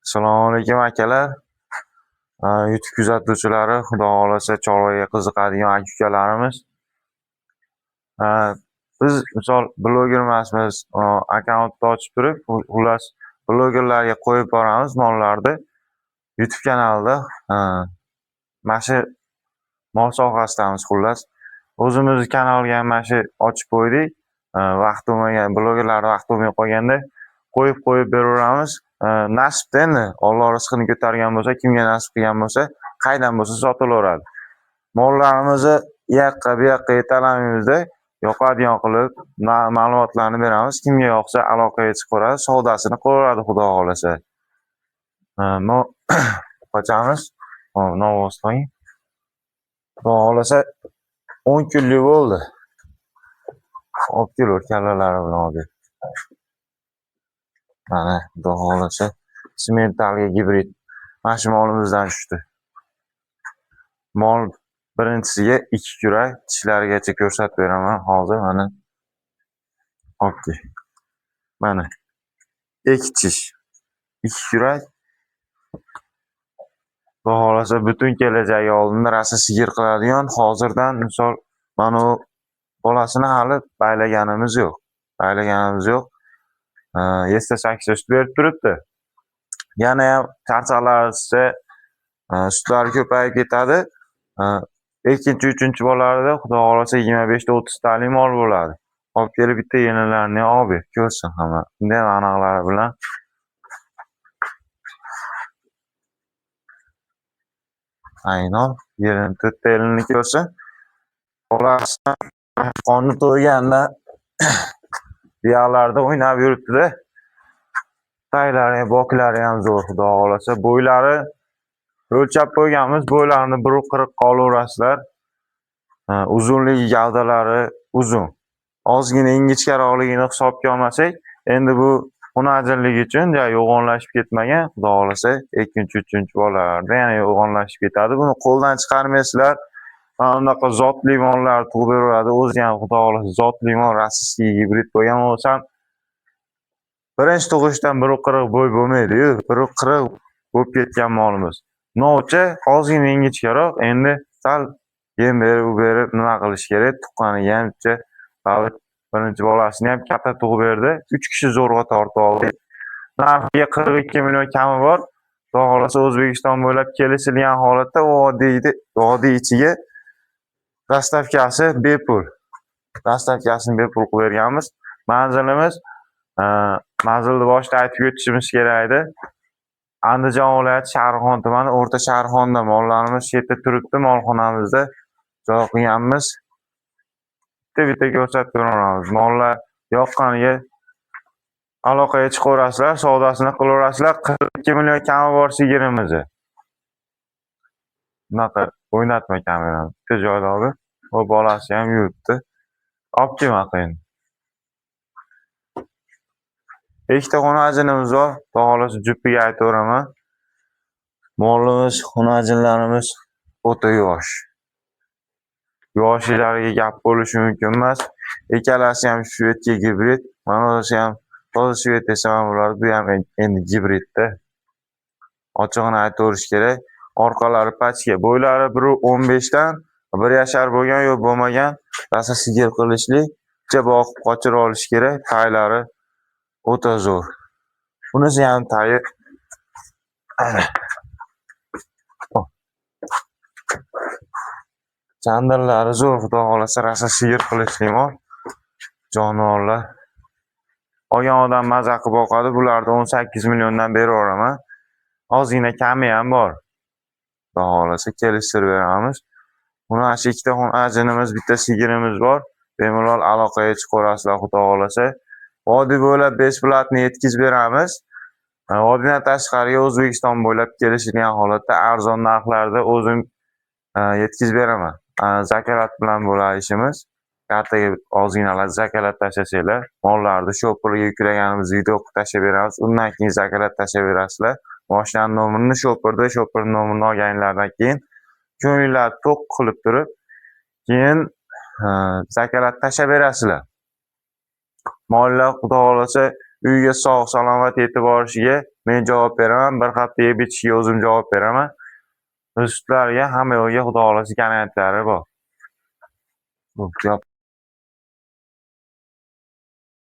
Assalomu alaykum akalar. YouTube kuzatuvchilari, xudo xohlasa chorvaga qiziqadigan aka-ukalarimiz. Biz misol bloger emasmiz, akkauntni ochib turib, xullas blogerlarga qo'yib boramiz mollarni. YouTube kanalida mana shu mol sohasidamiz xullas. O'zimizni kanalga ham mana shu ochib qo'ydik. Vaqt bo'lmagan blogerlar vaqt bo'lmay qolganda qo'yib beraveramiz. Nasibda endi Alloh rizqini ko'targan bo'lsa, kimga nasib qilgan bo'lsa, qaydan bo'lsa sotilaveradi. Mollarimizni u yoqqa bu yoqqa yetalaymizda, yoqadigan qilib ma'lumotlarni beramiz. Kimga yoqsa aloqaga chiqaveradi, savdosini qilaveradi xudo xohlasa. Qochamiz. Novoz qo'ying. Xudo xohlasa 10 kunlik bo'ldi. Olib kelur kallalari bilan olib. Mana xudo xohlasa sementalga gibrid mana shu molimizdan tushdi. Mol birinchisiga 2 kurak tishlarigacha ko'rsatib beraman hozir. Mana okey. Mana 2 tish 2 kurak. Xudo xohlasa butun kelajagi oldinda rosa sigir qiladigan, hozirdan misol mana u bolasini hali baylaganimiz yo'q. Yesta 8 sut berib turibdi. Yana ham charchaqlarsa sutlari ko'payib ketadi. Ikkinchi, uchinchi bolalarda xudo xohlasa 25 ta 30 talik mol bo'ladi. Olib kelib bitta yenalarni olib ber, ko'rsin hamma. Bunday aniqlari bilan aynan yerini to'rtta elini ko'rsin. Bolasi qonni to'yganda buyoqlarda o'ynab yuribdi-da. Taylari, boklari ham zo'r xudo xohlasa. Bo'ylari o'lchab qo'yganmiz. Bo'ylarini 1.40 qolaverasizlar. Uzunligi, gavdalari uzun. Ozgina ingichkaroqligini hisobga olmasak, endi bu xunajinlik uchun yo'g'onlashib ketmagan. Xudo xohlasa, 2-3 bolalarda yana yo'g'onlashib ketadi. Buni qo'ldan chiqarmaysizlar. Mana bunaqa zotli mollar tug'ib beradi. O'zi ham xudo xohlasa zotli mol, rossiyskiy gibrid bo'lgan bo'lsam, birinchi tug'ishdan 1.40 bo'y bo'lmaydi-yu, 1.40 bo'lib ketgan molimiz. Novcha ozgina ingichkaroq, endi sal yem berib nima qilish kerak? Tuqqaniga hamcha birinchi bolasini ham katta tug'ib berdi. 3 kishi zo'rg'a tortib oldi. Narxiga 42 million kami bor. Xudo xohlasa O'zbekiston bo'ylab kelishilgan holatda vodiy ichiga dastavkasi bepul. Dastavkasini bepul qilib berganmiz. Manzilni boshida aytib o'tishimiz kerak edi. Andijon viloyati Shahrixon tumani O'rta Shahrixonda mollarimiz shu yerda turibdi, molxonamizda joy qilganmiz. Bitta ko'rsatib beramiz. Mollar yoqqaniga aloqaga chiqaverasizlar, savdosini qilaverasizlar. 42 million kami bor sigirimizni. Bunaqa o'ynatma kamerani. Bitta joyda olib, o bolasi ham yuribdi. Olib kelmoqda endi. Ikkita xonajinimiz bor. Xudo xohlasa jupiga aytaveraman. Molimiz, xonajinlarimiz o'ta yosh. Yoshlarga gap bo'lishi mumkin emas. Ikkalasi ham shvedga gibrid. Mana o'zi ham toza shved desam bo'ladi. Bu ham endi gibridda. Ochig'ini aytaverish kerak. Orqalari pachka, bo'ylari 1.15 dan 1 bo'lgan yo'q bo'lmagan. Rosa sigir qilishlik, bitta boqib qochira olish kerak. Taylari o'ta zo'r. Bunisi ham tayi. Chandallari zo'r, xudo xohlasa rosa sigir qilishlik mol. Jonivorlar. Olgan odam maza qilib boqadi. Bularni 18 milliondan beraveraman. Ozgina kami ham bor. Xudo xohlasa kelishtirib beramiz. Buni shu ikkita xonajinimiz, bitta sigirimiz bor. Bemalol aloqaga chiqaverasizlar xudo xohlasa. Vodiy bo'ylab besplatni yetkazib beramiz. Vodiydan tashqariga O'zbekiston bo'ylab kelishilgan holatda arzon narxlarda o'zim yetkazib beraman. Zakalat bilan bo'ladi ishimiz. Kartaga ozginalar zakalat tashlasanglar, mollarni shopperga yuklaganimiz video qilib tashlab beramiz. Undan keyin zakalat tashlab berasizlar. Mashina nomerini shopper nomerini olganlardan keyin ko'ngillarni to'q qilib turib, keyin zakalat tashlab berasizlar. Mollar xudo xohlasa uyga sog' salomat yetib borishiga men javob beraman, bir haftaga bitishiga o'zim javob beraman. Ruslarga hamma yo'lga xudo xohlasa garantiyatlari bor.